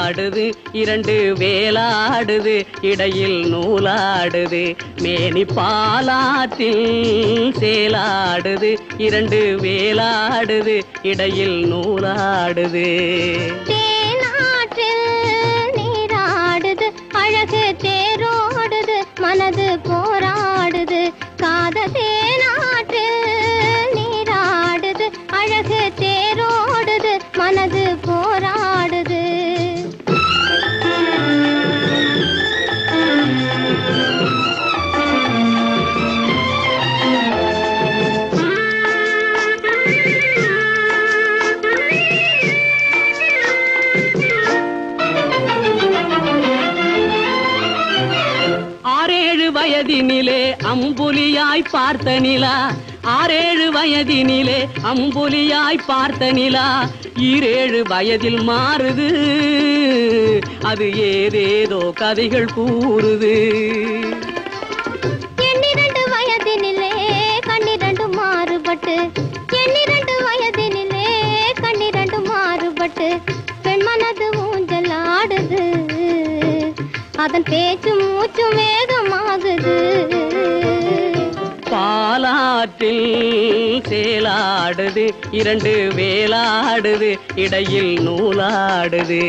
சேலாடுது இரண்டு வேலாடுது இடையில் நூலாடுது மேனி பாலாற்றில் சேலாடுது இரண்டு வேலாடுது இடையில் நூலாடுது தேனாற்றில் நீராடுது அழகு தேரோடுது மனது போராடுது காதல் தேனாற்றில் நீராடுது அழகு தேரோடுது மனது போராடுது வயதினிலே அம்புலியாய் பார்த்த நிலா 6-7 வயதினிலே அம்புலியாய் பார்த்த நிலா 7 வயதில் மாறுது அது ஏதேதோ கதைகள் கூறுது 12 வயதினிலே கண்ணிரண்டு மாறுபட்டு 12 வயதினிலே கண்ணிரண்டு மாறுபட்டு பெண் மனது ஊஞ்சல் ஆடுது அதன் பேச்சு மூச்சு வேகமாகுது பாலாற்றில் சேலாடுது இரண்டு வேலாடுது இடையில் நூலாடுது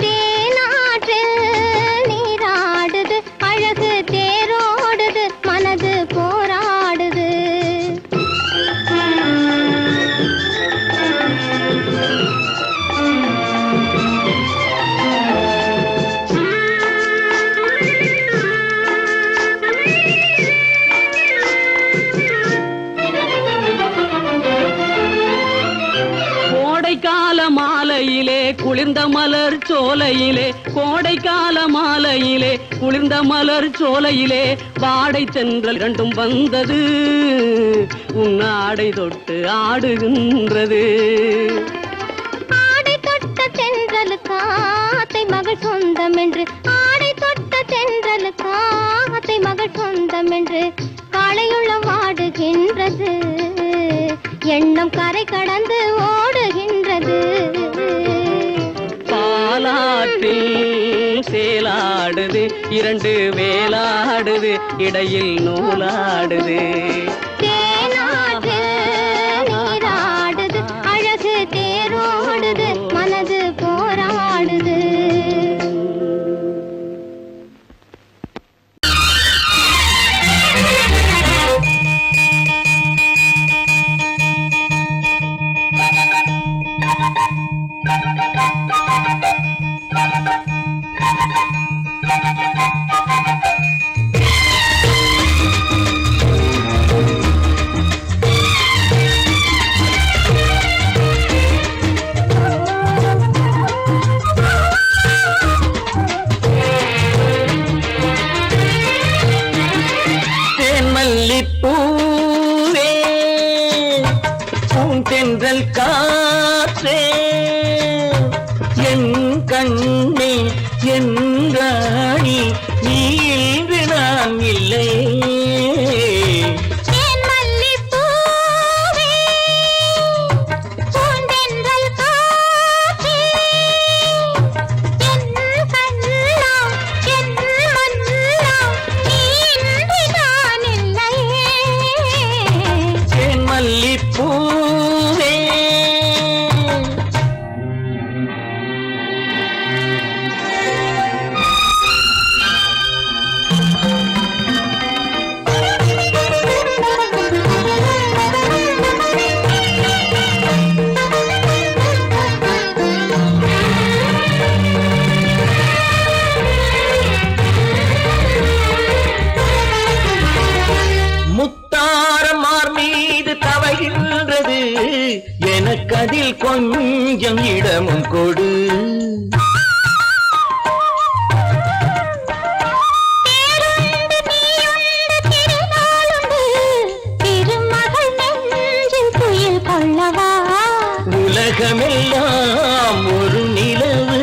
தேனாற்றில் நீராடுது அழகு தேரோடுது மனது போராடுது கோடைக்கால மாலையிலே குளிர்ந்த மலர் சோலையிலே கோடைக்கால மாலையிலே குளிர்ந்த மலர் சோலையிலே வாடை சென்றல் இரண்டும் வந்தது உன்னாடை தொட்டு ஆடுகின்றது ஆடை தொட்ட தென்றலுக்காத்தை மகள் சொந்தம் என்று ஆடை தொட்ட தென்றலுக்காத்தை மகள் சொந்தம் என்று காளையுள்ள வாடுகின்றது எண்ணம் கரை கடந்து ஓடுகின்றது பாலாற்றில் சேலாடுது இரண்டு வேலாடுது இடையில் நூலாடுது தேனாற்றில் நீராடுது அழகு தேரோடுது மனது போராடுது பூவே பூந்தென்றல் காற்றே என் கண்ணே என் ராணி நீ இன்று நான் இல்லை எனக்கதில் கொஞ்சம் இடமும் கொடு உலகமெல்லாம் ஒரு நிலவு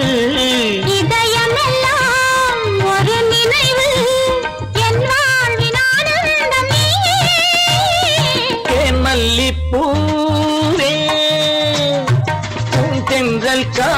இதயமெல்லாம் ஒரு நினைவு என் வாழ்வின் ஆனந்தம் தேன் மல்லிப்பூவே தென்றல் கா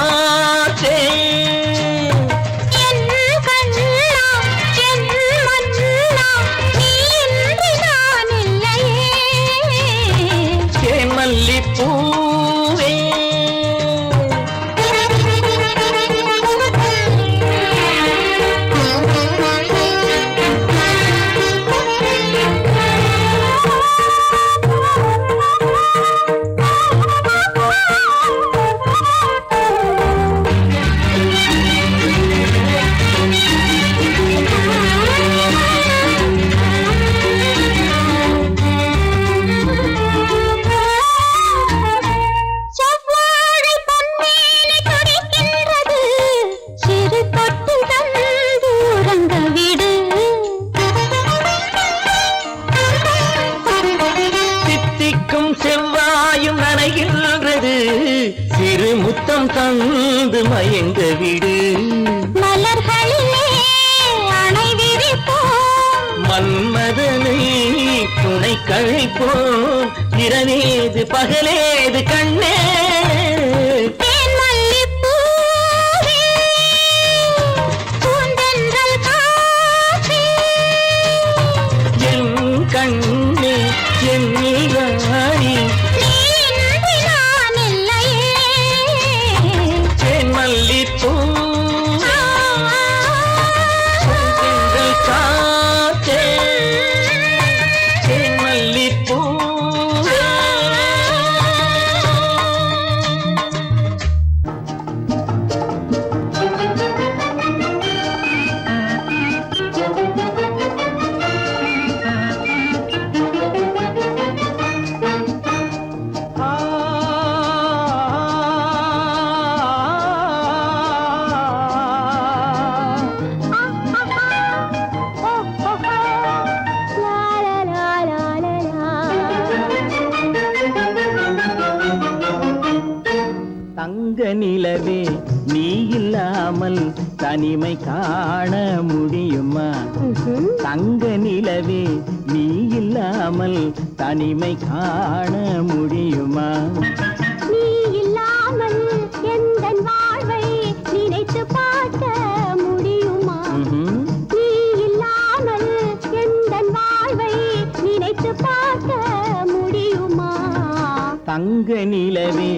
முத்தம் தந்து மயங்க விடு மலர்களிலே அணை விரிப்போம் மன்மதனை துணை கழிப்போம் இரவேது பகலேது கண்ணே தேன் மல்லிப்பூவே பூந்தென்றல் காற்றே என் கண்ணே என் ராணி நீ இன்றி நான் இல்லையே தேன் மல்லிப்பூ காற்றே தேன் மல்லிப்பூ தங்க நிலவே நீ இல்லாமல் தனிமை காண முடியுமா தங்க நிலவே நீ இல்லாமல் தனிமை காண முடியுமா நீ இல்லாமல் எந்தன் வாழ்வை நினைத்து பார்க்க முடியுமா நீ இல்லாமல் எந்தன் வாழ்வை நினைத்து பார்க்க முடியுமா தங்க நிலவே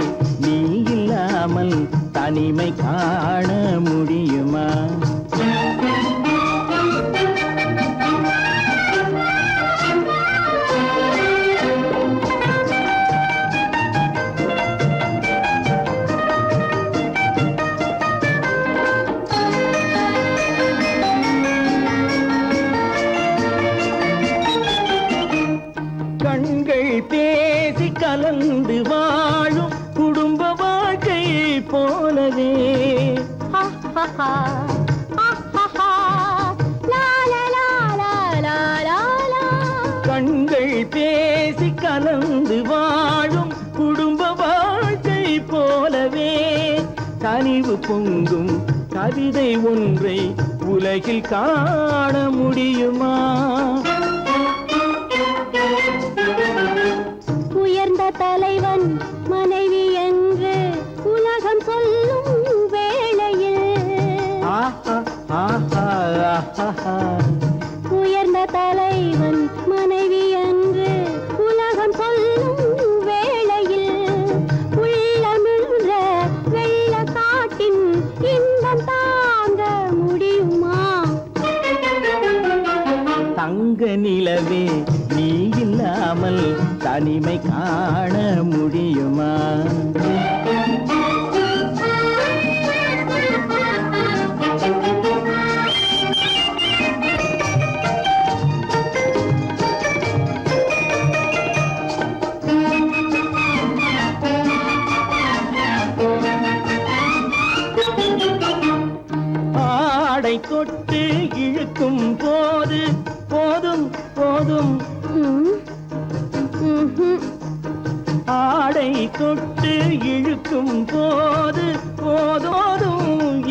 நீ இல்லாமல் தனிமை காண முடியுமா கண்கள் பேசி கலந்து வாழும் குடும்ப வாழ்க்கை போலவே கண்கள் பேசி கலந்து வாழும் குடும்ப வாழ்க்கை போலவே கனிவு பொங்கும் கவிதை ஒன்றை உலகில் காண முடியுமா உயர்ந்த தலைவன் மனைவி என்று உலகம் சொல்லும் வேளையில் உயர்ந்த தலைவன் மனைவி என்று உலகம் சொல்லும் வேளையில் உள்ளமிழ்ந்த வெள்ள காட்டின் இன்பம் தாங்க முடியுமா தங்க நிலவே நீ இல்லாமல் தனிமை காண முடியுமா ஆடை தொட்டு இழுக்கும் போது போதும் போதும் ஆடை தொட்டு இழுக்கும் போது போதோதும்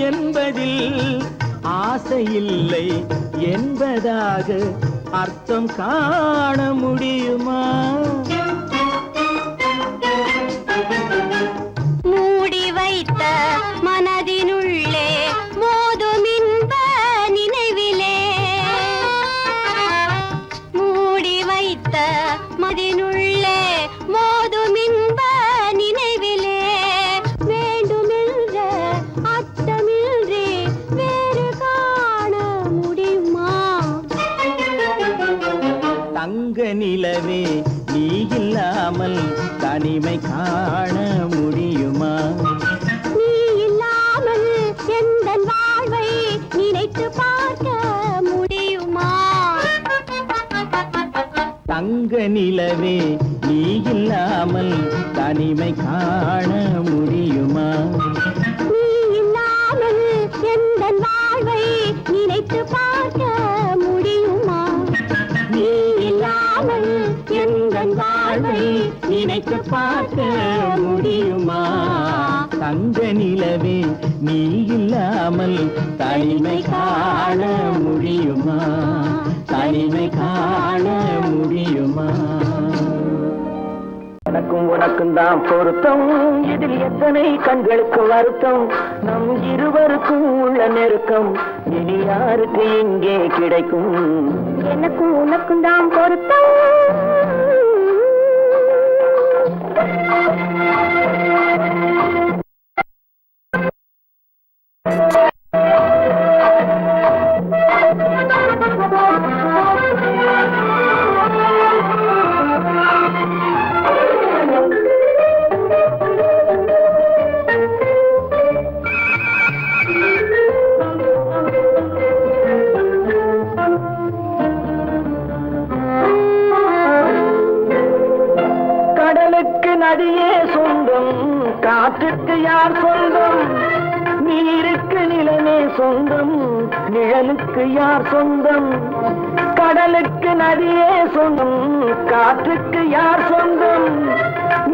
என்பதில் ஆசையில்லை என்பதாக அர்த்தம் காண முடியுமா மூடி வைத்த மனதினுள்ளே மோதும் இன்ப நினைவிலே மூடி வைத்த மனதினுள்ளே மோதும் இன்ப நினைவிலே வேண்டுமென்ற அர்த்தமின்றி வேறு காண முடியுமா தங்க நிலவே நீ இல்லாமல் தனிமை காண முடியுமா நீ இல்லாமல் எந்தன் வாழ்வை நினைத்து பார்க்க முடியுமா தங்க நிலவே நீ இல்லாமல் தனிமை காண முடியுமா நீ இல்லாமல் எந்தன் வாழ்வை நினைத்து பார்க்க முடியுமா நீ இல்லாமல் எந்தன் வாழ்வை வாழ்வை நினைத்து பார்க்க முடியுமா? தங்க நிலவே நீ இல்லாமல் தனிமை காண முடியுமா? தனிமை காண முடியுமா? எனக்கும் உனக்கும் தான் பொருத்தம், இதில் எத்தனை கண்களுக்கு வருத்தம், நம் இருவருக்கும் உள்ள நெருக்கம் இனி யாருக்கு இங்கே கிடைக்கும்? எனக்கும் உனக்கும் தான் பொருத்தம். கடலுக்கு நதியே சொந்தம், காற்றுக்கு யார் சொந்தம், நீருக்கு நிலமே சொந்தம், நிழலுக்கு யார் சொந்தம்? கடலுக்கு நதியே சொந்தம், காற்றுக்கு யார் சொந்தம்,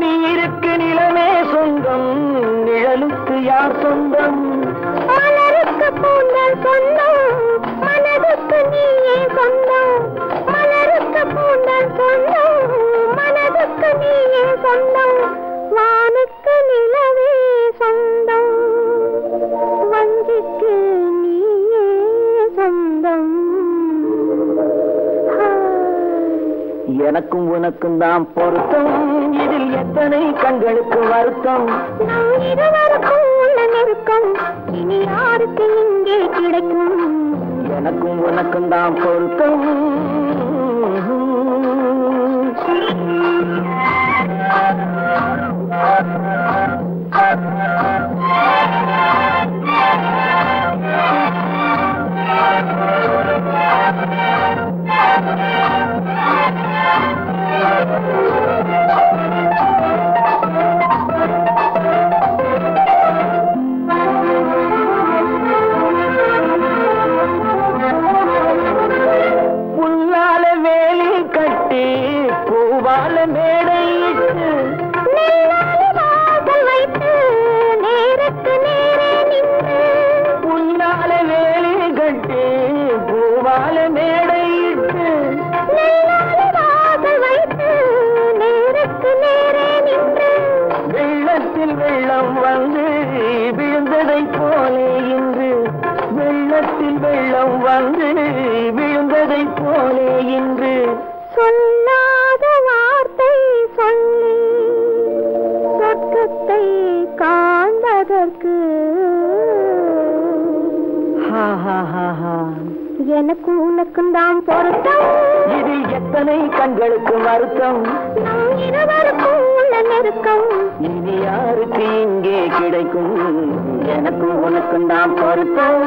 நீருக்கு நிலமே சொந்தம், நிழலுக்கு யார் சொந்தம்? மலருக்கு பூந்தல் சொந்தம், மனதுக்கு நீயே சொந்தம். மலருக்கு பூந்தல் சொந்தம், மனதுக்கு நீயே சொந்தம். வானுக்கு நிலவே சொந்தம், வஞ்சிக்கு நீயே சொந்தம். எனக்கும் உனக்கும் தான் பொருத்தம், இதில் எத்தனை கண்களுக்கு வருத்தம், நம் இருவருக்கும் உள்ள நெருக்கம் இனி யாருக்கு இங்கே கிடைக்கும்? எனக்கும் உனக்கும் தான் பொருத்தம். புல்லால வேலி கட்டி பூவால மேடையிட்டு வாசல் வைத்து நேருக்கு நேரே நின்று புல்லால வேலி கட்டி பூவால மேடையிட்டு வாசல் வைத்து நேருக்கு நேரே நின்று வெள்ளத்தில் வெள்ளம் வந்து விழுந்ததை போலே இன்று, வெள்ளத்தில் வெள்ளம் வந்து விழுந்ததை போலே இன்று, சொல்லாத வார்த்தை சொல்லி சொர்க்கத்தை காண்பதற்கு ஹா ஹா ஹா ஹா. எனக்கும் உனக்கும் தான் பொருத்தம், இதில் எத்தனை கண்களுக்கு வருத்தம், நம் இருவருக்கும் உள்ள நெருக்கம் இனி யாருக்கு இங்கே கிடைக்கும்? எனக்கும் உனக்கும் தான் பொருத்தம்.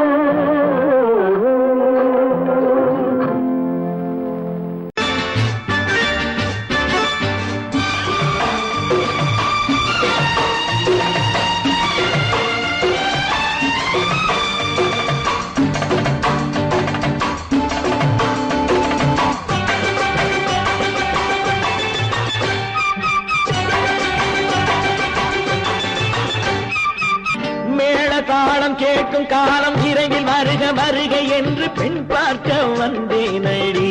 தாளம் கேட்கும் காலம் விரைவில் வருக வருக என்று பெண் பார்க்க வந்தேனடி.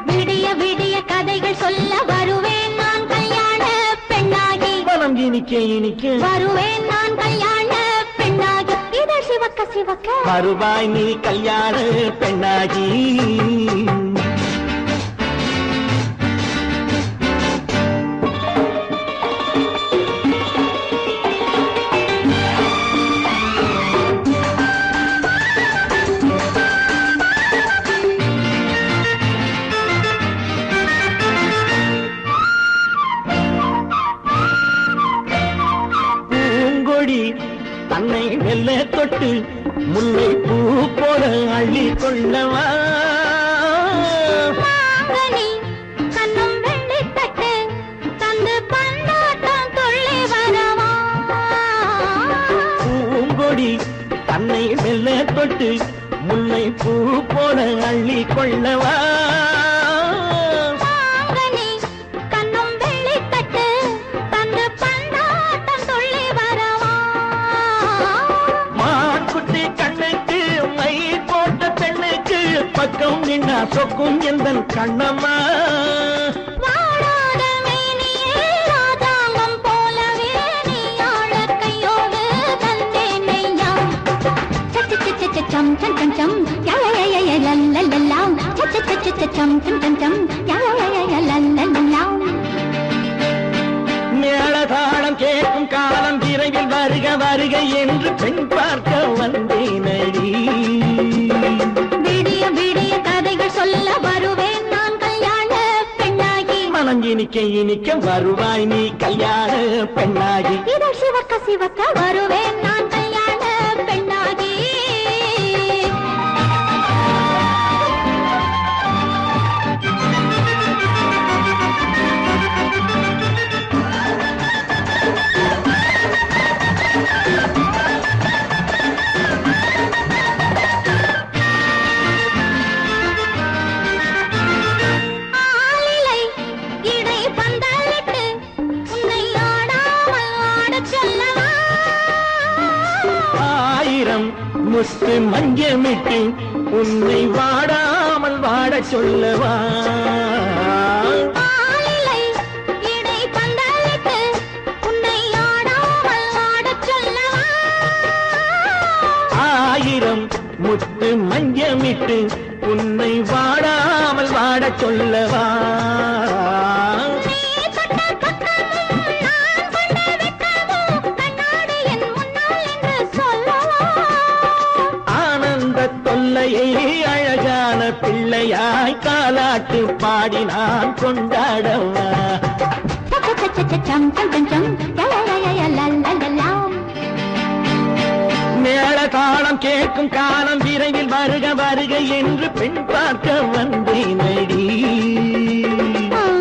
விடிய விடிய கதைகள் சொல்ல வருவேன் நான் கல்யாண பெண்ணாகி, மனம் இனிக்க இனிக்க வருவேன் நான் கல்யாண பெண்ணாகி, இதழ் சிவக்க சிவக்க வருவாய் நீ கல்யாண பெண்ணாகி. தன்னை வெல்ல தொட்டு முல்லை பூ போல அள்ளி கொள்ளவா, கண்ணும் வெள்ளி தட்டு தந்து பந்தாட்டம் துள்ளி வரவா, பூங்கொடி தன்னை வெல்ல தொட்டு முல்லை பூ போல அள்ளி கொள்ளவா, சொக்கும் எந்தன் கண்ணம்மா வாடாத மேனியே ராதாங்கம் போலவே நீ ஆழ கையோடு தந்தேனையா சச்ச சச்ச சச்சம் சம் சம் சம் யா யா யா யா லல்லல்லா சச்ச சச்ச சச்சம் சம் சம் சம் யா யா யா யா லல்லல்லா மேளதாளம் கேட்கும் காலம் விரைவில் வருக வருக என்று பெண் பார்க்க வந்தேனடி விடிய விடிய கதைகள் சொல்ல வருவேன் நான் கல்யாண பெண்ணாகி மனம் இனிக்க இனிக்க வருவாய் நீ கல்யாண பெண்ணாகி இதழ் சிவக்க சிவக்க வருவேன் நான் கல்யாண பெண்ணாகி ஆலிலை இடை பந்தலிட்டு உன்னை ஆடாமல் ஆடச் சொல்லவா ஆயிரம் முத்து மஞ்சமிட்டு உன்னை வாடாமல் வாடச் சொல்லவா ஆலிலை இடை பந்தலிட்டு உன்னை ஆடாமல் ஆடச் சொல்லவா ஆயிரம் முத்து மஞ்சமிட்டு உன்னை வாடாமல் வாடச் சொல்லவா நீ தொட்ட பக்கமும் நான் கொண்ட வெட்கமும் கண்ணாடி என் முன்னால் என்று சொல்லவா ஆனந்த தொல்லையை அழகான பிள்ளையாய் காலாட்டு பாடி நான் கொண்டாடவா சம் சம் சம் சம் யா யா யா யா லல்லல்லா மேளதாளம் கேட்கும் காலம் விரைவில் வருக வருக என்று பெண் பார்க்க வந்தேனடி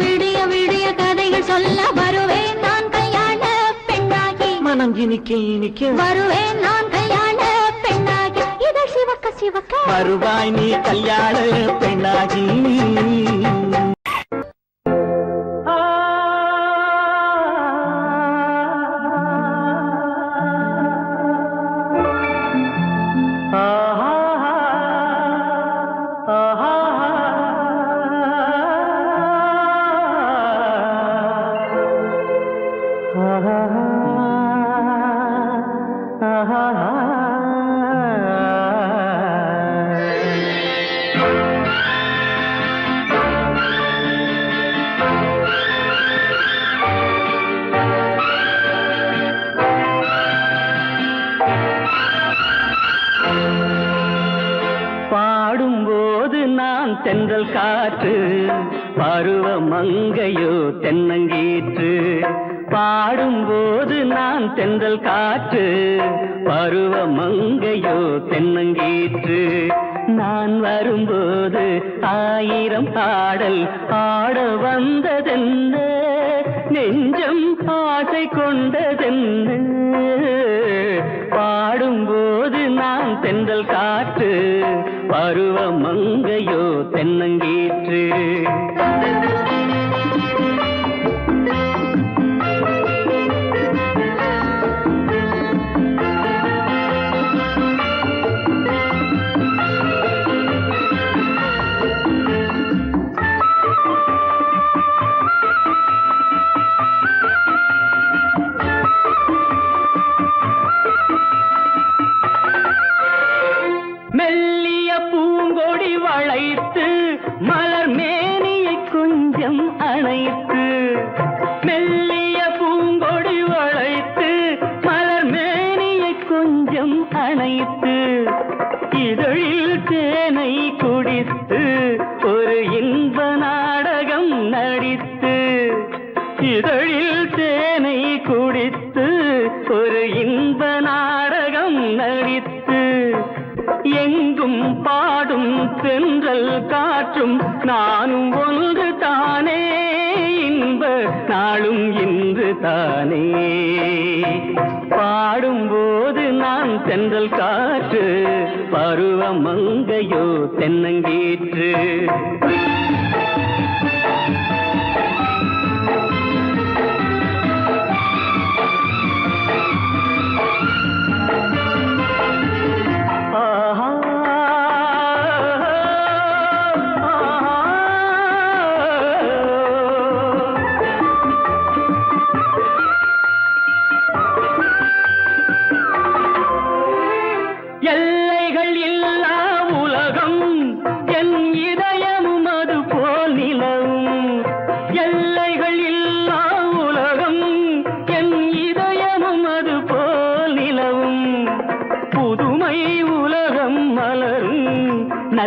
விடிய விடிய கதைகள் சொல்ல வருவேன் நான் கல்யாண பெண்ணாகி மனம் இனிக்க இனிக்க வருவேன் நான் கல்யாண பெண்ணாகி இதழ் சிவக்க சிவக்க வருவாய் நீ கல்யாண பெண்ணாகி பாடும்போது நான் தென்றல் காற்று பருவ மங்கையோ தென்னங்கீற்று பாடும்போது நான் தென்றல் காற்று பருவ மங்கையோ தென்னங்கீற்று நான் வரும்போது ஆயிரம் பாடல் ஆட வந்ததென்ன நெஞ்சம் ஆசை கொண்டதென்ன பாடும்போது நான் தென்றல் காற்று பருவ மங்கையோ தென்னங்கீற்று மெல்லிய பூங்கொடி வளைத்து மலர் மேனியை கொஞ்சம் அணைத்து மெல்லிய பூங்கொடி வளைத்து மலர் மேனியை கொஞ்சம் அணைத்து இதழில் தேனை குடித்து ஒரு இன்ப நாடகம் நடித்து இதழில் தேனை குடித்து ஒரு இன்ப நாடகம் நடித்து எங்கும் பாடும் தென்றல் காற்றும் நானும் ஒன்று தானே இன்ப நாளும் இன்று தானே பாடும்போது நான் தென்றல் காற்று பருவ மங்கையோ தென்னங்கீற்று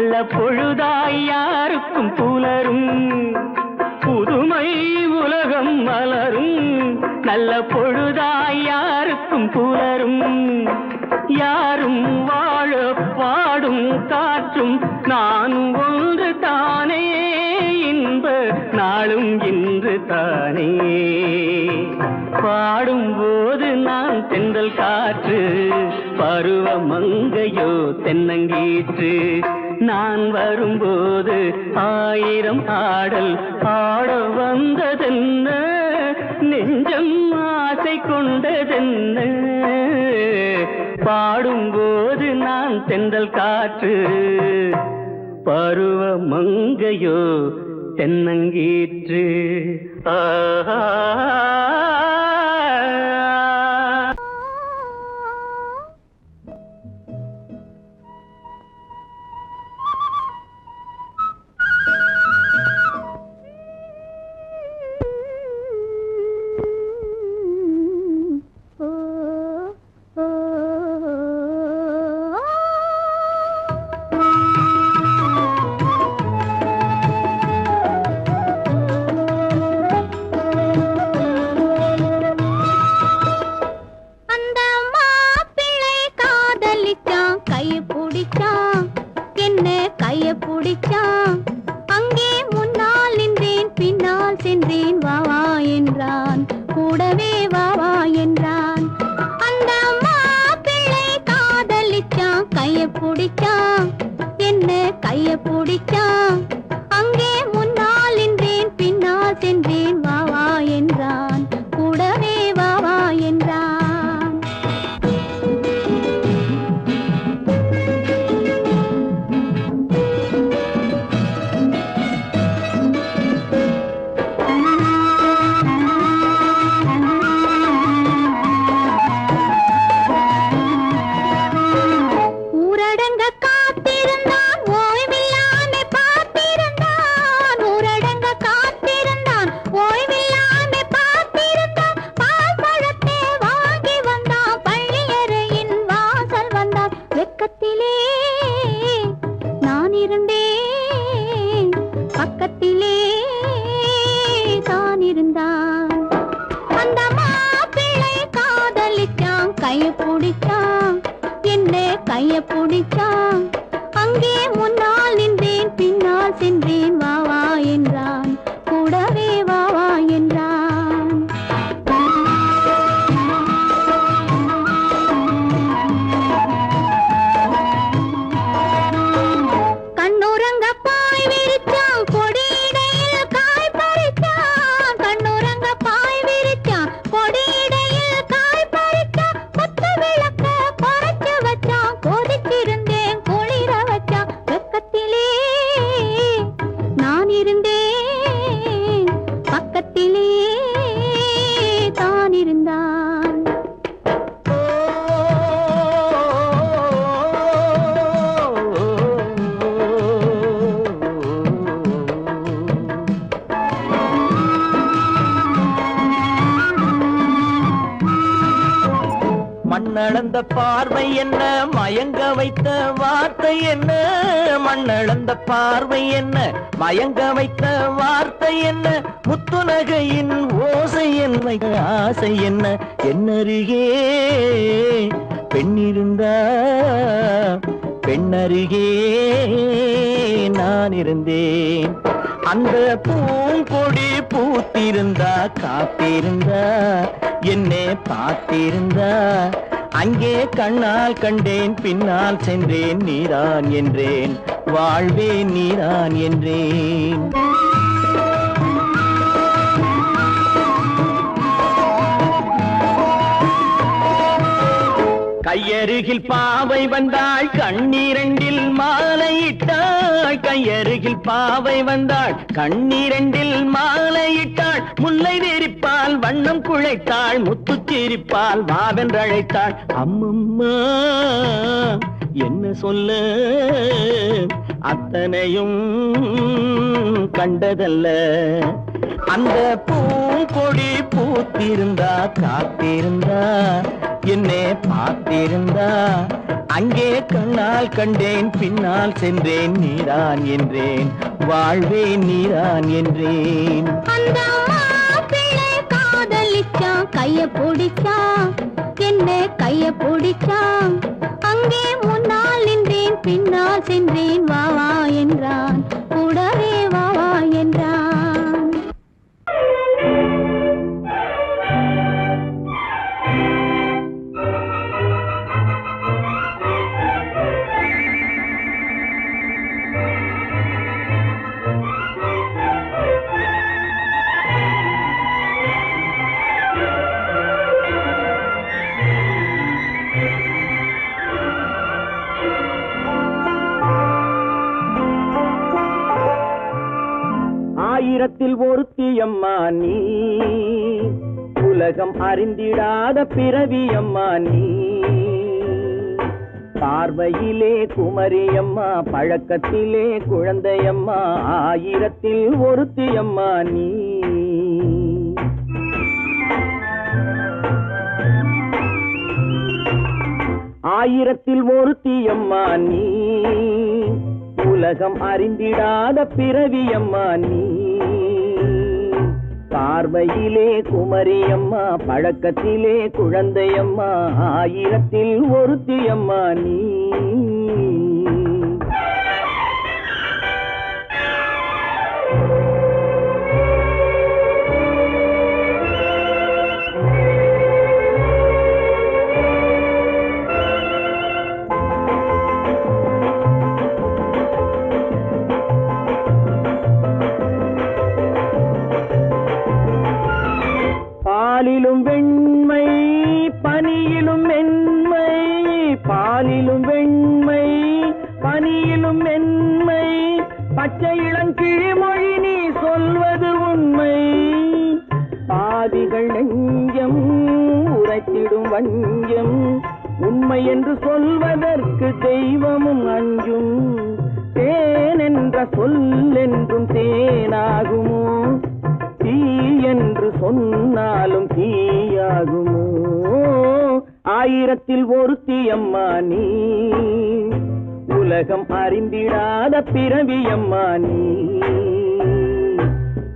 நல்ல பொழுதாய் யாருக்கும் புலரும் புதுமை உலகம் மலரும் நல்ல பொழுதாய் யாருக்கும் புலரும் யாரும் வாழ பாடும் காற்றும் நான் ஒன்று தானே இன்ப நாளும் இன்று தானே பாடும்போது நான் தென்றல் காற்று பருவ மங்கையோ தென்னங்கீற்று நான் வரும்போது ஆயிரம் ஆடல் ஆட வந்ததென்ன நெஞ்சம் ஆசை கொண்டதென்ன பாடும்போது நான் தென்றல் காற்று பருவ மங்கையோ தென்னங்கீற்று மண்ணளந்த பார்வை என்ன மயங்க வைத்த வார்த்தை என்ன மண்ணளந்த பார்வை என்ன மயங்க வைத்த வார்த்தை என்ன முத்துநகையின் ஓசை என்ன ஆசை என்ன என்னருகே பெண்ணிருந்தா பெண்ணருகே நான் இருந்தேன் அந்த பூங்கொடி பூத்திருந்தா காத்திருந்தா என்னை பார்த்திருந்தா அங்கே கண்ணால் கண்டேன் பின்னால் சென்றேன் நீதான் என்றேன் வாழ்வே நீதான் என்றேன் கையருகில் பாவை வந்தாள் கண்ணீரண்டில் மாலையிட்டாள் கையருகில் பாவை வந்தாள் கண்ணீரண்டில் மாலையிட்டாள் முல்லை வெறிப்பால் வண்ணம் குழைத்தாள் முத்துச்சிரிப்பால் வாவென்றழைத்தாள் அம்மம்மா என்ன சொல்ல அத்தனையும் கண்டதல்ல அந்த பூங்கொடி பூத்திருந்தா காத்திருந்தா என்னை பார்த்திருந்தா அங்கே கண்ணால் கண்டேன், பின்னால் சென்றேன், நீதான் என்றேன், வாழ்வேன் நீதான் என்றேன். அந்த பிள்ளை காதலிச்சான், கைய பிடிச்சான், என்ன கைய பிடிச்சான். அங்கே முன்னால் நின்றேன், பின்னால் சென்றேன், வா வா என்றான், கூடவே வா வா என்றான். ஆயிரத்தில் ஒருத்தி அம்மா நீ, உலகம் அறிந்திடாத பிறவி அம்மா நீ. பார்வையிலே குமரி அம்மா, பழக்கத்திலே குழந்தையம்மா, ஆயிரத்தில் ஒருத்தி அம்மா நீ. ஆயிரத்தில் ஒருத்தி அம்மா நீ, உலகம் அறிந்திடாத பிறவி அம்மா நீ. பார்வையிலே குமரி அம்மா, பழக்கத்திலே குழந்தையம்மா, ஆயிரத்தில் ஒருத்தி அம்மா நீ. பாலிலும் வெண்மை, பனியிலும் மென்மை, பாலிலும் வெண்மை, பனியிலும் மென்மை, பச்சை இளங்கிழிமொழி நீ சொல்வது உண்மை. பாதிகள் நெஞ்சம் உரைத்திடும் வஞ்சம், உண்மை என்று சொல்வதற்கு தெய்வமும் அஞ்சும். தேன் என்ற சொல் என்றும் தேனாகுமோ, தீ என்று சொன்னாலும் தீயாகுமோ. ஆயிரத்தில் ஒருத்தி அம்மா நீ, உலகம் அறிந்திடாத பிறவி அம்மா நீ.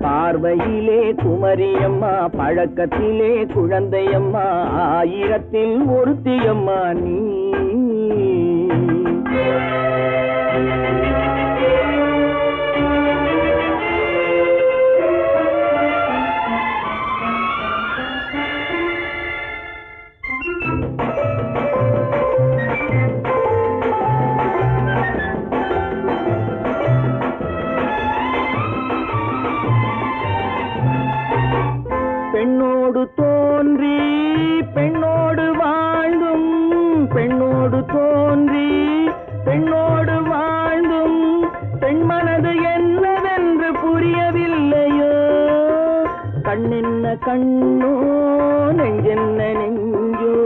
பார்வையிலே குமரி அம்மா, பழக்கத்திலே குழந்தையம்மா, ஆயிரத்தில் ஒருத்தி அம்மா நீ. பெண்ணோடு தோன்றி பெண்ணோடு வாழ்ந்தும், பெண்ணோடு தோன்றி பெண்ணோடு வாழ்ந்தும், பெண்மனது என்னவென்று புரியவில்லையோ. கண்ணென்ன கண்ணோ, நெஞ்சென்ன நெஞ்சோ,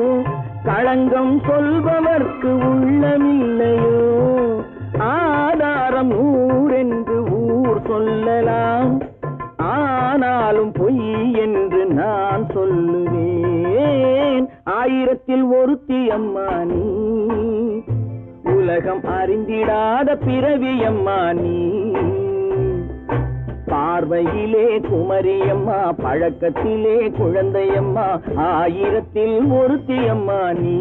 களங்கம் சொல்பவர்க்கு உள்ளமில்லையோ. ஆதாரம் ஊரென்று ஊர் சொல்லலாம், ஆனாலும் பொய் என்று நான் சொல்லுவேன். ஆயிரத்தில் ஒருத்தி அம்மா நீ, உலகம் அறிந்திடாத பிறவி அம்மா நீ. பார்வையிலே குமரி அம்மா, பழக்கத்திலே குழந்தையம்மா, ஆயிரத்தில் ஒருத்தி அம்மா நீ.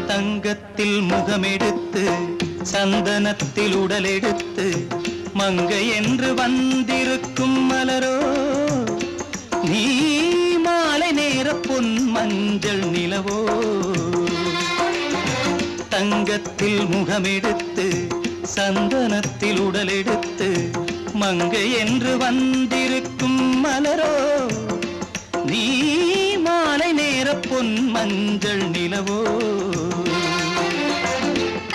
தங்கத்தில் முகமெடுத்து, சந்தனத்தில் உடலெடுத்து, மங்கை என்று வந்திருக்கும் மலரோ நீ, மாலை நேர பொன் மஞ்சள் நிலவோ. தங்கத்தில் முகமெடுத்து சந்தனத்தில் உடலெடுத்து மங்கை என்று வந்திருக்கும் மலரோ நீ மாலை நேர பொன் மஞ்சள் நிலவோ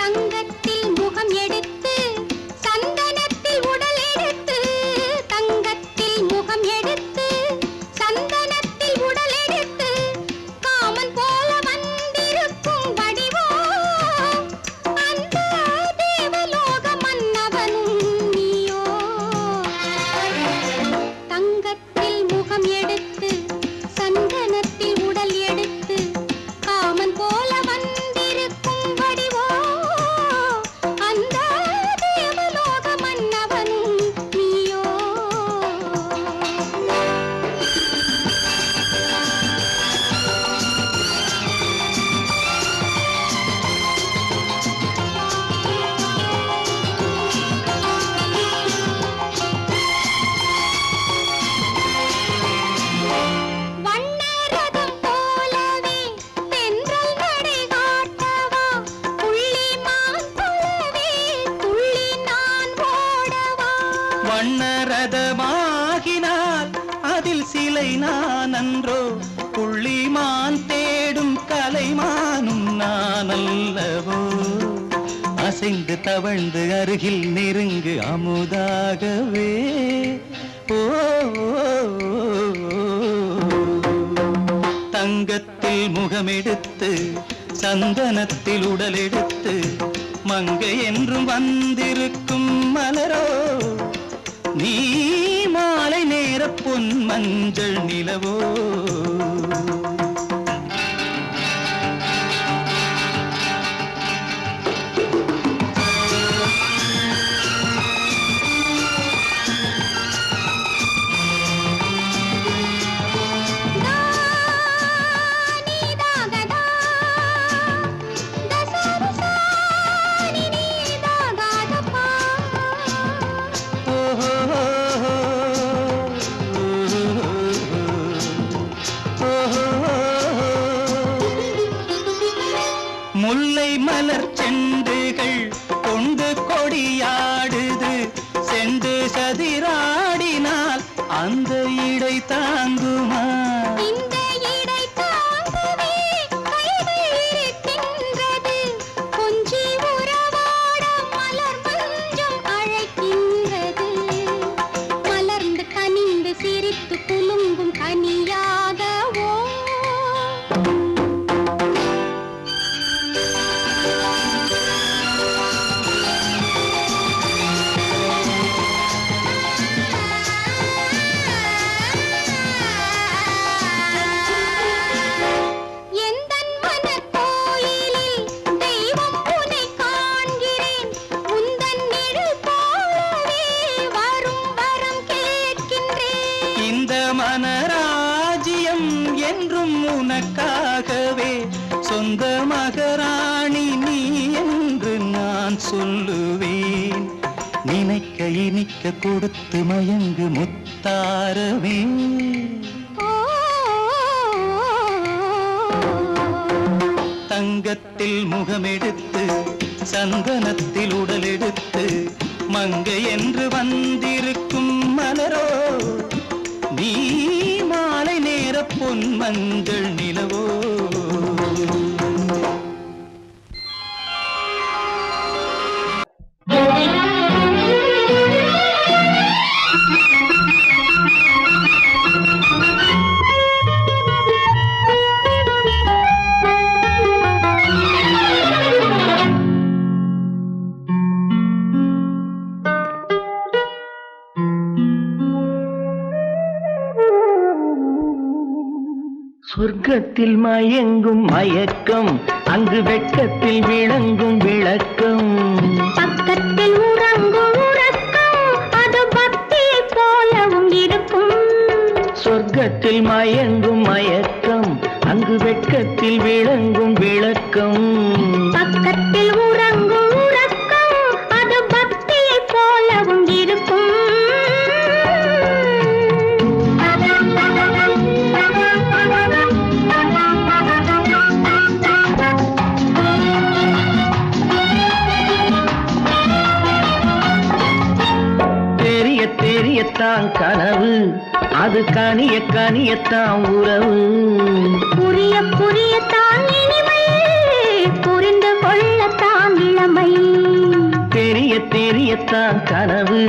தங்கத்தில் முகம் எடுத்து சந்தனத்தில் உடல் எடுத்து தங்கத்தில் முகம் எடுத்து சந்தனத்தில் உடல் எடுத்து காமன் போல வந்திருக்கும் வடிவோ அந்த தேவலோக மன்னவனும் நீயோ தங்கத்தில் முகம் எடுத்து சந்தனத்தில் உடல் எடுத்து காமன் போல வந்திருக்கும் வடிவோ அந்த தேவலோக மன்னவனும் நீயோ வண்ணரதம் போலவே தென்றல் நடை காட்டவா புள்ளிமான் போலவே துள்ளி நான் ஓடவா வண்ணரதமாகினால் அதில் சிலை நான் அன்றோ புள்ளிமான் தேடும் கலைமானும் நான் அல்லவோ அசைந்து தவழ்ந்து அருகில் நெருங்கு அமுதாகவே ஓ தங்கத்தில் முகமெடுத்து சந்தனத்தில் உடலெடுத்து மங்கை என்றும் வந்திருக்கும் மலரோ நீ மாலை நேர பொன் மஞ்சள் நிலவோ நீதாகதா தசரசா நீதாகதப்பா முல்லை மலர் செண்டுகள் கொண்டு கொடியாடுது செண்டு சதிராடினால் அந்த இடை தாங்குமா இந்த இடை தாங்கவே கைகள் இருக்கின்றது கொஞ்சி உறவாட மலர் மஞ்சம் அழைக்கின்றது மலர்ந்து கனிந்து சிரித்து குலுங்கும் கனியாகவோ எந்தன் மனக்கோயிலில் தெய்வம் உன்னை காண்கிறேன் உந்தன் நிழல் போலவே வரும் வரம் கேட்கின்றேன் இந்த மனராஜ்யம் என்றும் உனக்காகவே சொந்த மகராணி நீ என்று நான் சொல்லுவேன் நினைக்க இனிக்க கொடுத்து மயங்கு முத்தாரவே தங்கத்தில் முகமெடுத்து சந்தனத்தில் உடலெடுத்து மங்கை என்று வந்திருக்கும் மலரோ நீ மாலை நேர பொன் மஞ்சள் நிலவோ சொர்க்கத்தில் மயங்கும் மயக்கம் அங்கு வெட்கத்தில் விளங்கும் விளக்கம் பக்கத்தில் உறங்கும் உறக்கம் அது பக்தி போலவும் இருக்கும் சொர்க்கத்தில் மயங்கும் மயக்கம் அங்கு வெட்கத்தில் விளங்கும் விளக்கம் பக்கத்தில் உறங்கும் உறக்கம் அது பக்தி போலவும் இருக்கும் கனியத்தான் கனவு, அது கனிய கனியத்தான் உறவு. புரிய புரியத்தான் இனிமை, புரிந்து கொள்ளத்தான் இளமை. தெரிய தெரியத்தான் கனவு,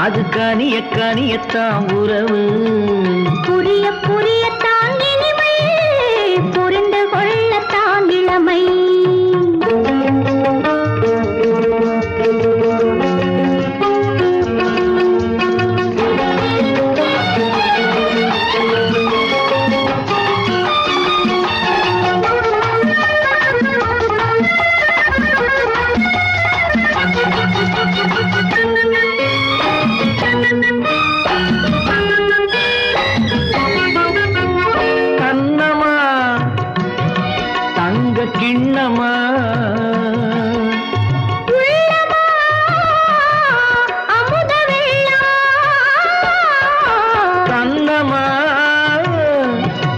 அது கனிய கனியத்தான் உறவு. புரிய புரியத்தான் இனிமை, புரிந்து கொள்ளத்தான் இளமை. கண்ணமா தங்க கிண்ணமா உள்ளமா அமுத வெள்ளமா. கண்ணமா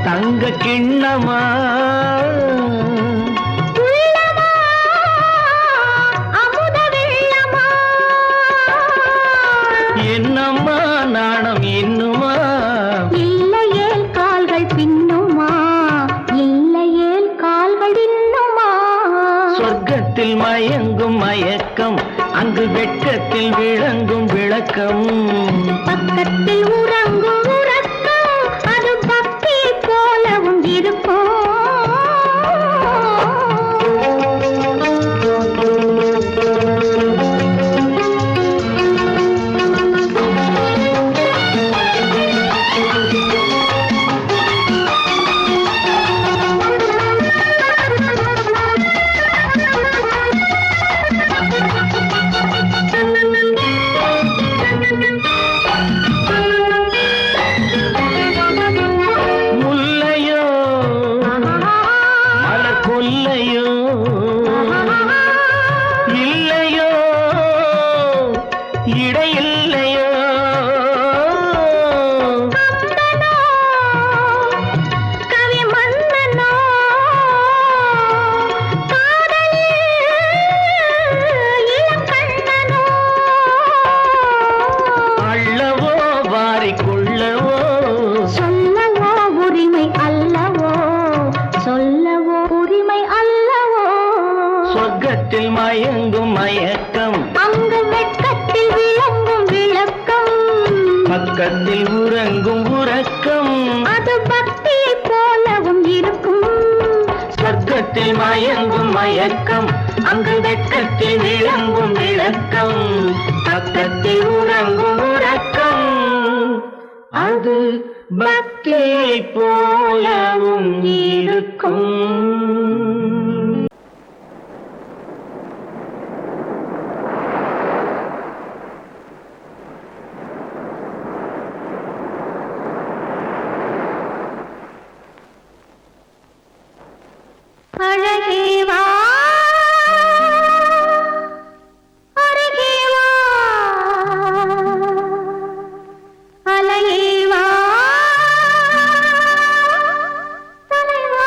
தங்க கிண்ணமா உள்ளமா அமுத வெள்ளமா. என்னம்மா நாணம் இன்னுமா? இல்லையேல் கால்கள் பின்னுமா, இல்லையேல் கால்கள் இன்னுமா. சொர்க்கத்தில் மயங்கும் மயக்கம், அங்கு வெட்கத்தில் விளங்கும் விளக்கம். பக்கத்தில் உறங்கும் உறக்கம், அது பக்தி போலவும் இருக்கும். முல்லையோ மலர் கொல்லையோ, இல்லையோ இடையில்லையோ. கம்பனோ, கவி மன்னனோ, காதலில் இளம் கண்ணனோ. அள்ளவோ வாரிக்கொள்ளவோ, சொல்லவோ உரிமை அல்லவோ, சொல்லவோ உரிமை அல்லவோ. சொர்க்கத்தில் மயங்கும் மயக்கம், அங்கு வெட்கத்தில் விளங்கும் விளக்கம். பக்கத்தில் உறங்கும் உறக்கம். அது பக்தியை போலவும் இருக்கும். சொர்க்கத்தில் மயங்கும் மயக்கம், அங்கு வெட்கத்தில் விளங்கும் விளக்கம். பக்கத்தில் உறங்கும் உறக்கம், அது பக்தியை போலவும் இருக்கும். அழகே வா, அருகே வா, அலையே வா, தலைவா.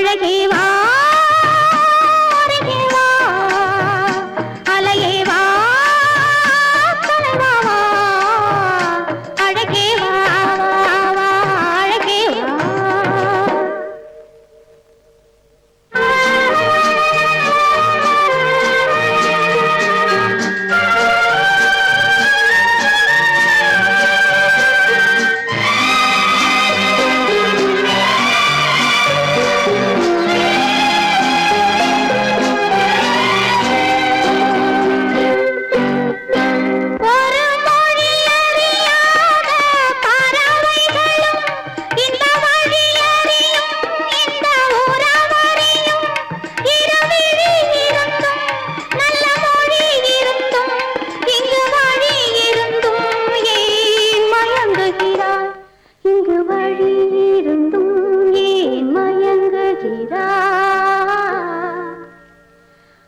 அழகே வா அருகே வா அலையே வா கலைவா வா அழகே வா வா அழகே வா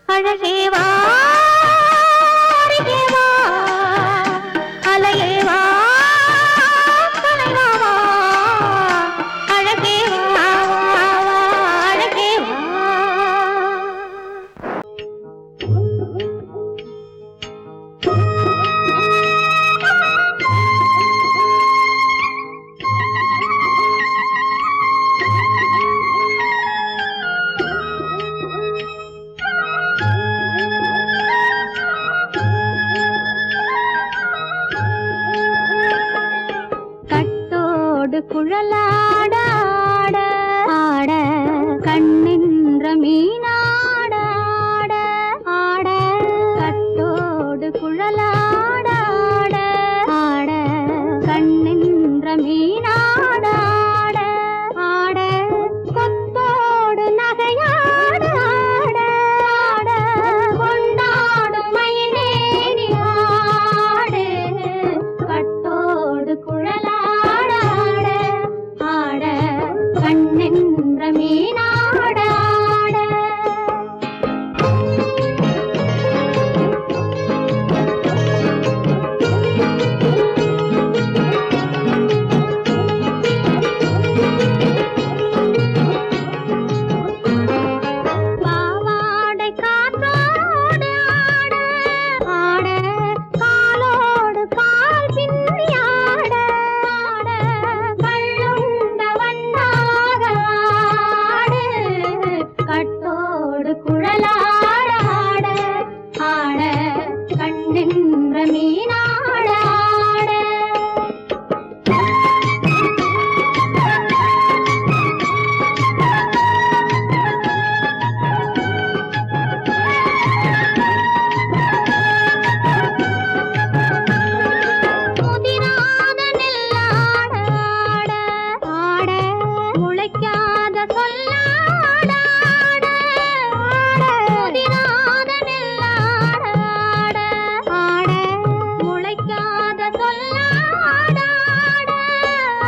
அழகே வா அருகே வா அலையே வா கலைவா வா அழகே வா அழகே வா குழலாட ஆட ஆட கண்ணின்ற மீனாட ஆட ஆட கட்டோடு குழலாட ஆட ஆட கண்ணின்ற மீனாட ஆட ஆட கொத்தோடு நகையாட ஆட ஆட கொண்டாடும் மயிலேறி ஆடு கட்டோடு குழலாட கண்ணென்ற மீனாட பாவாடை காற்றோடு ஆட ஆட காலோடு கால் பின்னி ஆட ஆட கள்ளுண்ட வண்ணாக ஆடு கட்டோடு குழலாட ஆட ஆட கண்ணின்ற மீனாட ஆட முதிராத நெல்லாட ஆட ஆட முளைக்காத சொல்லாட ஆட ஆட முதிராத நெல்லாட ஆட ஆட முளைக்காத சொல்லாட ஆட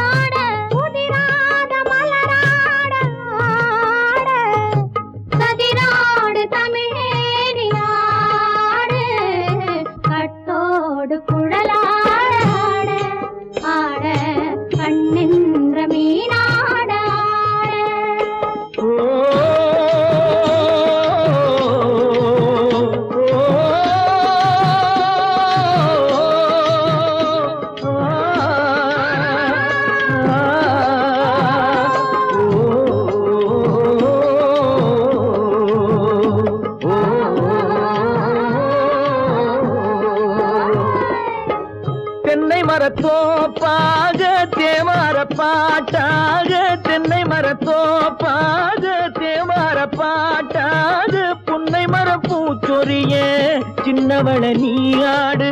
ஆட முதிராத மலராட ஆட கதிராடு தமிழேறி ஆடு கட்டோடு குழலாட ஆட கண்ணின்ற மீனாட தென்னை மரத்தோப்பாக தேமார பாட்டாக தென்னை மரத்தோப்பாக தேமார பாட்டாக புன்னை மரம் பூச்சொரிய சின்னவள நீயாடு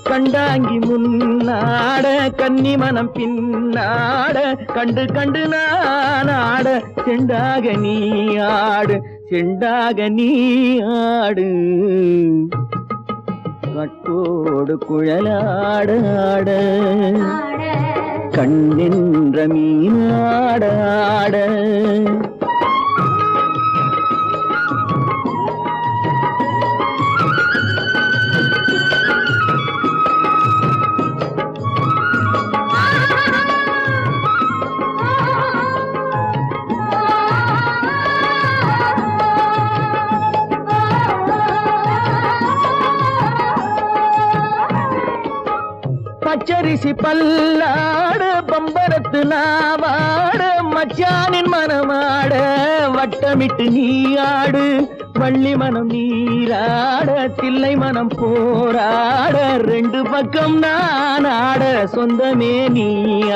கண்டாங்கி முன்னாட கன்னி மனம் பின்னாட கண்டு கண்டு நானாட செண்டாக நீயாடு செண்டாக நீயாடு கட்டோடு குழலாட ஆட கண்ணின்ற மீனாட ஆட பச்சரிசி பல்லாடு பம்பரத்து நாவாடு மச்சானின் மனமாட வட்டமிட்டு நீ ஆடு வள்ளி மனம் நீராட தில்லை மனம் போராட ரெண்டு பக்கம் நான் ஆட சொந்தமே நீ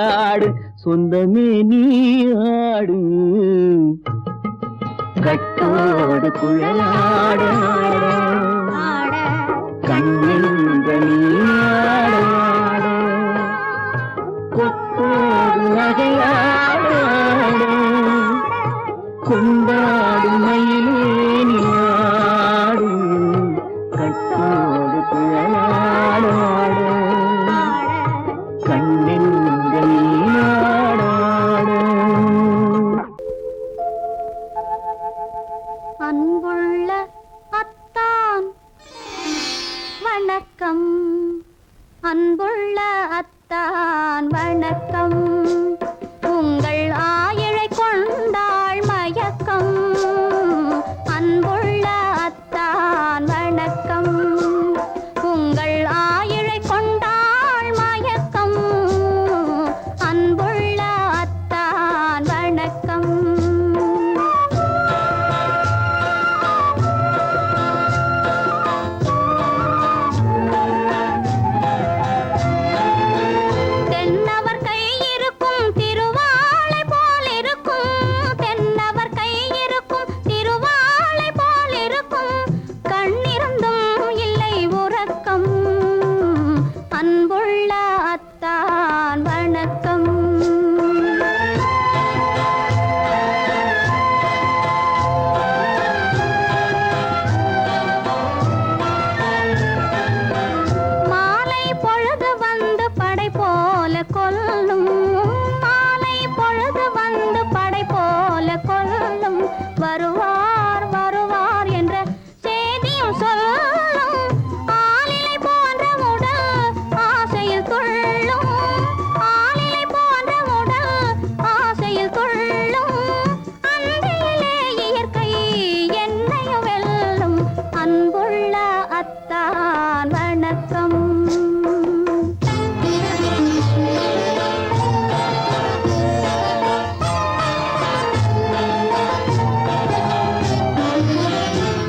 ஆடு சொந்தமே நீ ஆடு கட்டோடு குழலாட கண்ணிந்த நீயாட கொத்தோடு நகையாட கொண்டாடு மயிலே நீயாடு கட்டோடு குழலாட கண்ணிந்த நீயாட அன்புள்ள அத்தான் வணக்கம் அன்புள்ள அத்தான் வணக்கம் உங்கள் ஆயிழை கொண்டாள் மயக்கம் அன்புள்ள அத்தான் வணக்கம் உங்கள் ஆயிழை கொண்டாள் மயக்கம் அன்புள்ள அத்தான் வணக்கம் தென்னவர் கை இருக்கும் திருவாளை போல் இருக்கும் தென்னவர் கை இருக்கும் திருவாளை போல் இருக்கும் கண்ணிருந்தும் இல்லை உறக்கம் அன்புள்ள அத்தான் வணக்கம் மாலை பொழுது வந்து படை போல கொல்லும் மாலை பொழுது வந்து படை போல கொல்லும் வருவார் வருவார் என்ற செய்தியும் சொல்லும் ஆளிலை போன்ற உடல் ஆசையில் துள்ளும் ஆளிலை போன்ற உடல் ஆசையில் துள்ளும் அன்றையிலே இயற்கை என்னையும் வெல்லும் அன்புள்ள அத்தான் வணக்கம்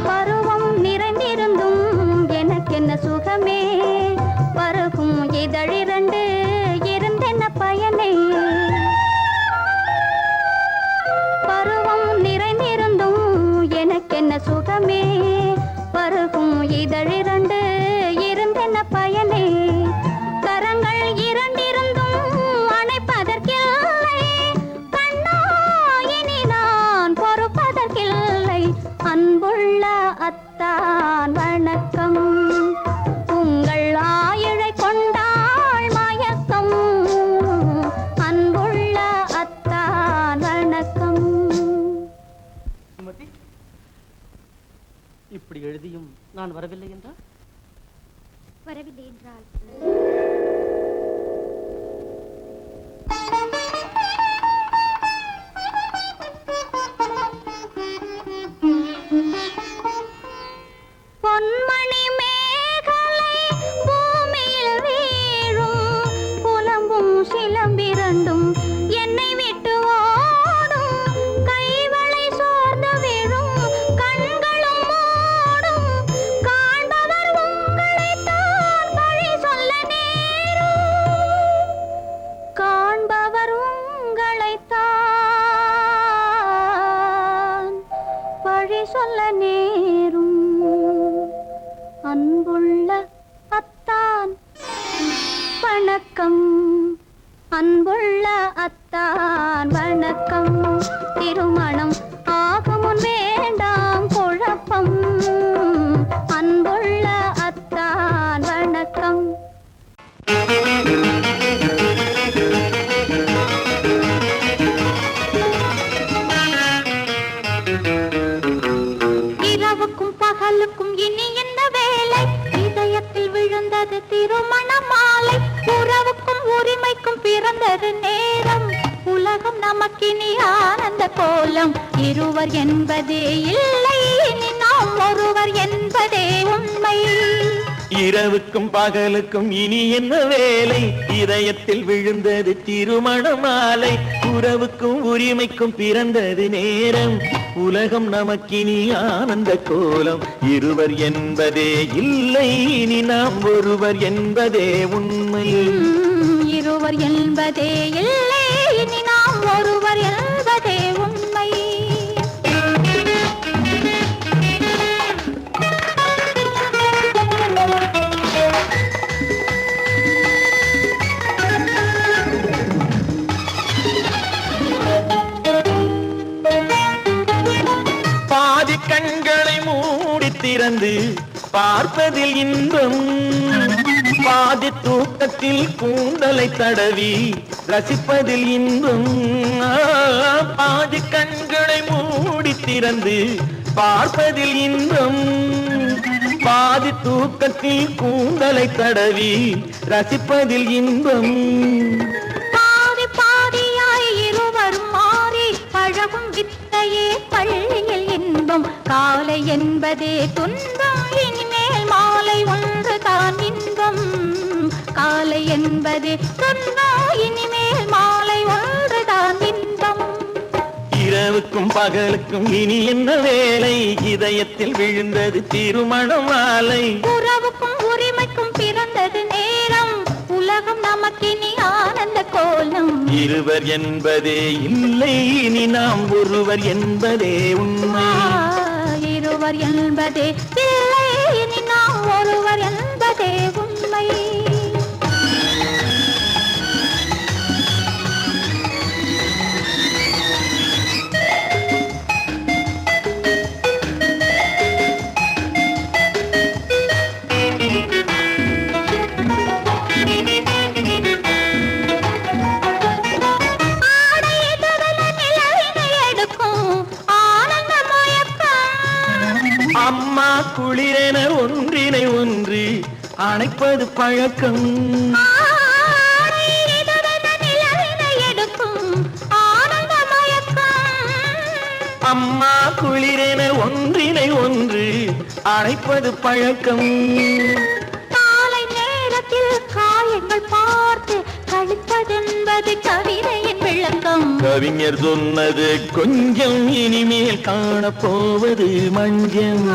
பருவம் நிறைந்திருந்தும் எனக்கென்ன சுகமே பருகும் இதழிரண்டு இருந்தென்ன பயனே பருவம் நிறைந்திருந்தும் எனக்கென்ன சுகமே பருகும் இதழிரண்டு இருந்தென்ன பயனே கரங்கள் இரண்டிருந்தும் அணைப்பதற்கில்லை கண்ணா இனி நான் பொறுப்பதற்கில்லை அன்புள்ள அத்தான் வணக்கம் உங்கள் ஆயிழை கொண்டாள் மயக்கம் அன்புள்ள அத்தான் வணக்கம் இப்படி எழுதியும் நான் வரவில்லை என்றால் வரவில்லை என்றால் பொன்மணி மேகலை பூமியில் வீழும் புலம்பும் சிலம்பிரண்டும் என்னை விட்டு ஓடும் கைவளை சோர்ந்து விழும் கண்களும் மூடும் காண்பவர் உங்களைத்தான் பழி சொல்ல நேரும் காண்பவர் உங்களைத்தான் பழி சொல்ல நேரும் அன்புள்ள அத்தான் வணக்கம் அன்புள்ள அத்தான் வணக்கம் திருமணம் ஆகமுன் வேண்டாம் குழப்பம் அன்புள்ள அத்தான் வணக்கம் இரவுக்கும் பகலுக்கும் இனி என்ன வேலை இதயத்தில் விழுந்தது திருமண மாலை உறவுக்கும் உரிமைக்கும் பிறந்தது நேரம் உலகம் நமக்கினி ஆனந்த கோலம் இருவர் என்பதே இல்லை இனி நாம் ஒருவர் என்பதே உண்மை இரவுக்கும் பகலுக்கும் இனி என்ன வேலை இதயத்தில் விழுந்தது திருமண மாலை உறவுக்கும் உரிமைக்கும் பிறந்தது நேரம் உலகம் நமக்கினி ஆனந்த கோலம் இருவர் என்பதே இல்லை இனி நாம் ஒருவர் என்பதே உண்மை இருவர் என்பதே இல்லை இனி நாம் ஒருவர் என்பதே உண்மை பாதி கண்களை மூடி திறந்து பார்ப்பதில் இன்பம் பாதி தூக்கத்தில் கூந்தலை தடவி ரசிப்பதில் இன்பம் பாதி கண்களை மூடி திறந்து பார்ப்பதில் இன்பம் பாதி தூக்கத்தில் கூந்தலை தடவி ரசிப்பதில் இன்பம் பாதி பாதியாய் இருவரும் மாறி பழகும் வித்தையே பள்ளியில் இன்பம் காலை என்பதே துன்பம் இனிமேல் மாலை ஒன்று தான் இன்பம் காலை என்பதே துன்பம் இனிமேல் மாலை ஒன்று தான் இன்பம் இரவுக்கும் பகலுக்கும் இனி என்ன வேலை இதயத்தில் விழுந்தது திருமண மாலை உறவுக்கும் உரிமைக்கும் பிறந்தது நேரம் உலகம் நமக்கினி ஆனந்த கோலம் இருவர் என்பதே இல்லை இனி நாம் ஒருவர் என்பதே உண்மை இருவர் என்பதே இல்லை இனி நாம் ஒருவர் என்பதே உண்மை அம்மா குளிரென ஒன்றினை ஒன்று அணைப்பது பழக்கம் அம்மா குளிரென ஒன்றினை ஒன்று அணைப்பது பழக்கம் காலை நேரத்தில் காயங்கள் பார்த்து கழிப்பதென்பது கவிதையின் விளக்கம் கவிஞர் சொன்னது கொஞ்சம் இனிமேல் காணப்போவது மஞ்சம்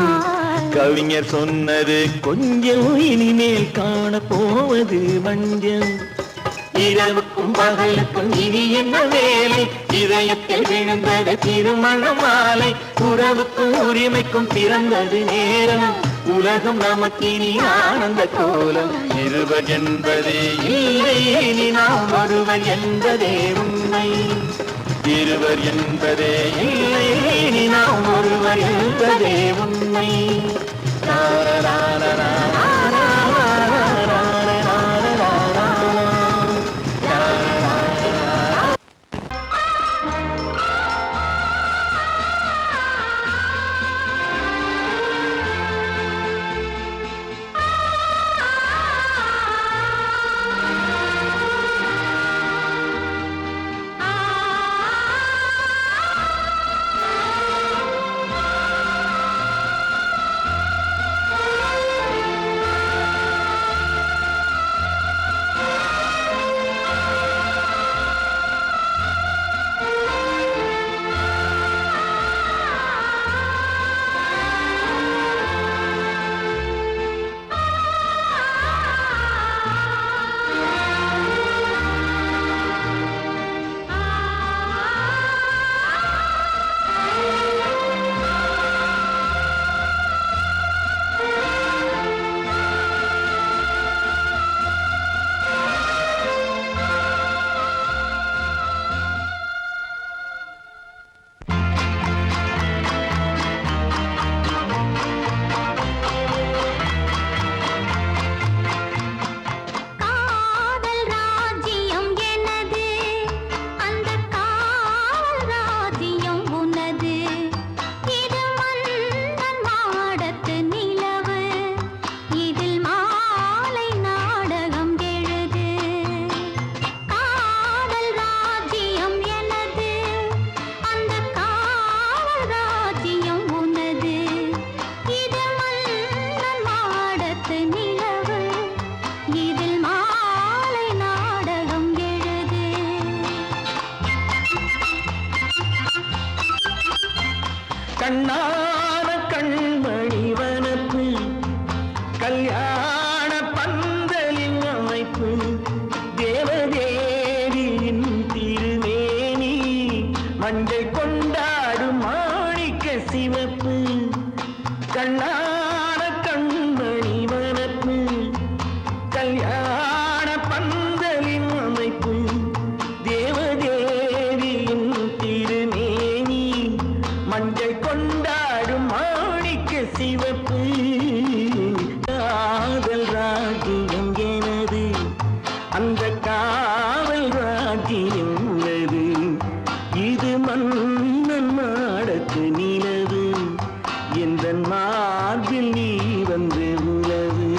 கவிஞர் சொன்னது கொஞ்சம் இனிமேல் காணப்போவது மஞ்சம் இரவுக்கும் பகலுக்கும் இனி என்ன வேலை இதயத்தில் விழுந்தது திருமண மாலை உறவுக்கும் உரிமைக்கும் பிறந்தது நேரம் உலகம் நமக்கினி ஆனந்த கோலம் இருவர் என்பதே இல்லை இனி நாம் ஒருவர் என்பதே உண்மை இருவர் என்பதே இல்லை இனி நாம் ஒருவர் என்பதே உண்மை கண்ணான கண்மணி வனப்பு கல்யாண பந்தலின் அமைப்பு தேவதேவியின் திருமேனி மஞ்சள் கொண்டாடும் மாணிக்க சிவப்பு கண்ணான கண்மணி வனப்பு கல்யாண பந்தலின் அமைப்பு தேவதேவியின் திருமேனி மஞ்சள் கொண்டாடும் மாணிக்க சிவப்பு காதல் ராஜ்யம் எனது அந்த காவல் ராஜ்யம் உள்ளது இது மன்னன் மாடத்து நிலவு எந்த மார்பில் நீ வந்து உலவு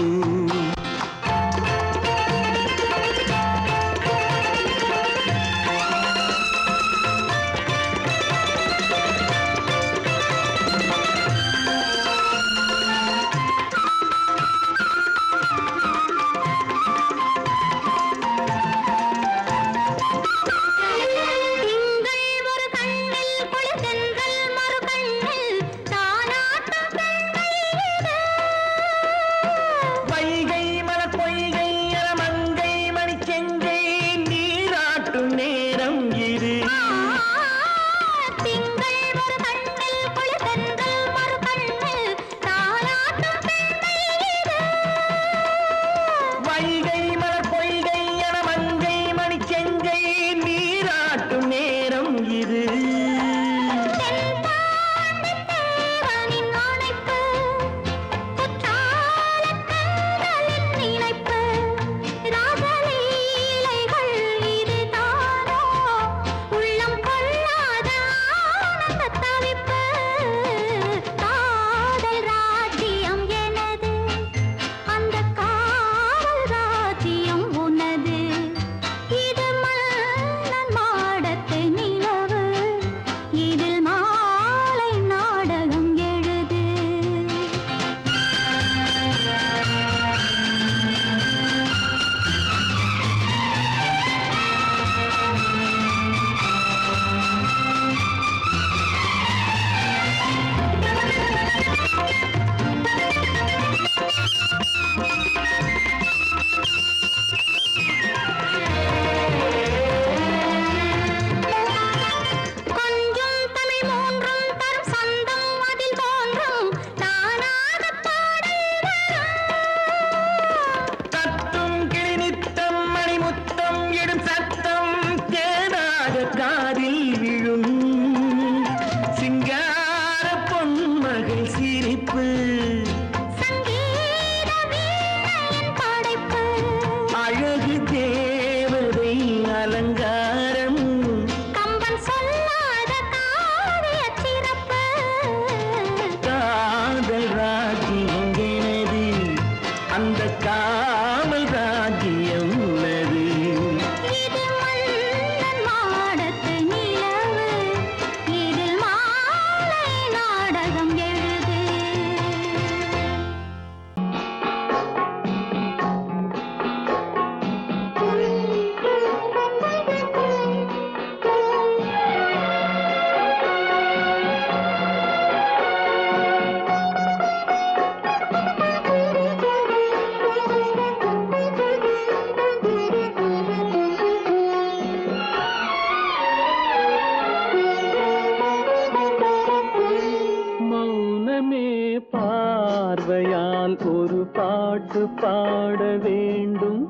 பார்வையால் ஒரு பாட்டு பாட வேண்டும்,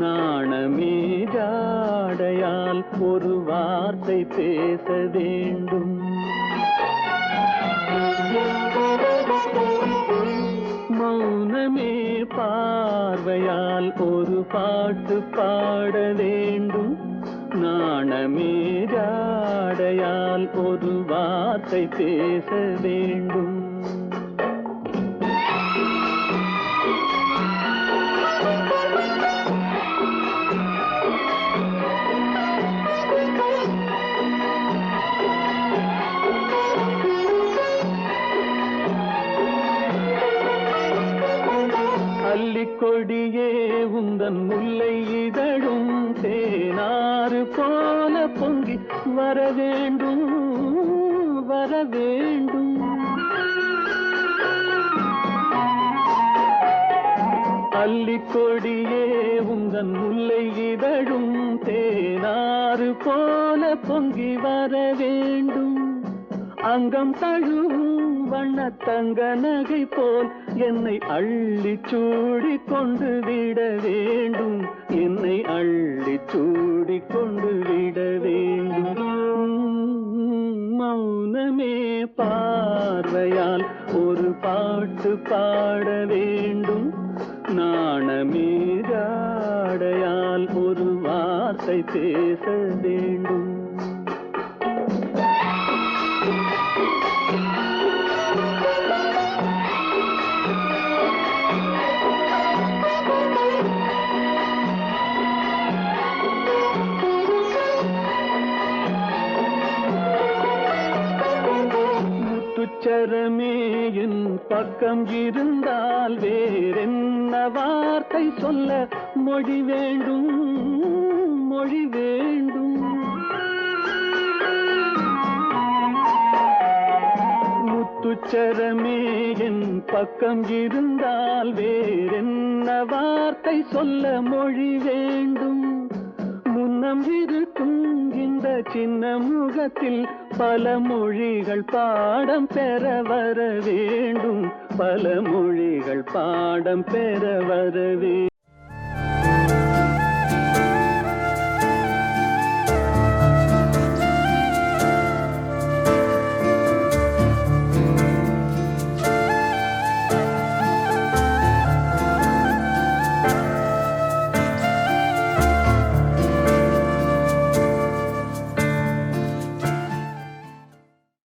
நாணமே ஜாடையால் ஒரு வார்த்தை பேச வேண்டும். மௌனமே பார்வையால் ஒரு பாட்டு பாட வேண்டும், நாணமே ஜாடையால் ஒரு வார்த்தை பேச வேண்டும். கொடியே உந்தன் முல்லை இதழும் தேனாறு போல பொங்கி வர வேண்டும், வர வேண்டும். அல்லிக் கொடியே உந்தன் முல்லை இதழும் தேனாறு போல பொங்கி வர வேண்டும். அங்கம் தழுவும் வண்ணத்தங்க நகை போல் என்னை அள்ளி சூடி கொண்டு விட வேண்டும். என்னை அள்ளி சூடி கொண்டு விட வேண்டும். மௌனமே பார்வையால் ஒரு பாட்டு பாட வேண்டும். நாணமே ஜாடையால் ஒரு வார்த்தை பேச வேண்டும். முத்துச்சரமே என் பக்கம் இருந்தால் வேறென்ன வார்த்தை சொல்ல மொழி வேண்டும், மொழி வேண்டும். முத்துச்சரமே என் பக்கம் இருந்தால் வேறென்ன வார்த்தை சொல்ல மொழி வேண்டும். முன்னம் இருக்கும் இந்த சின்ன முகத்தில் பல மொழிகள் பாடம் பெற வர வேண்டும். பல மொழிகள் பாடம் பெற வர வேண்டும்.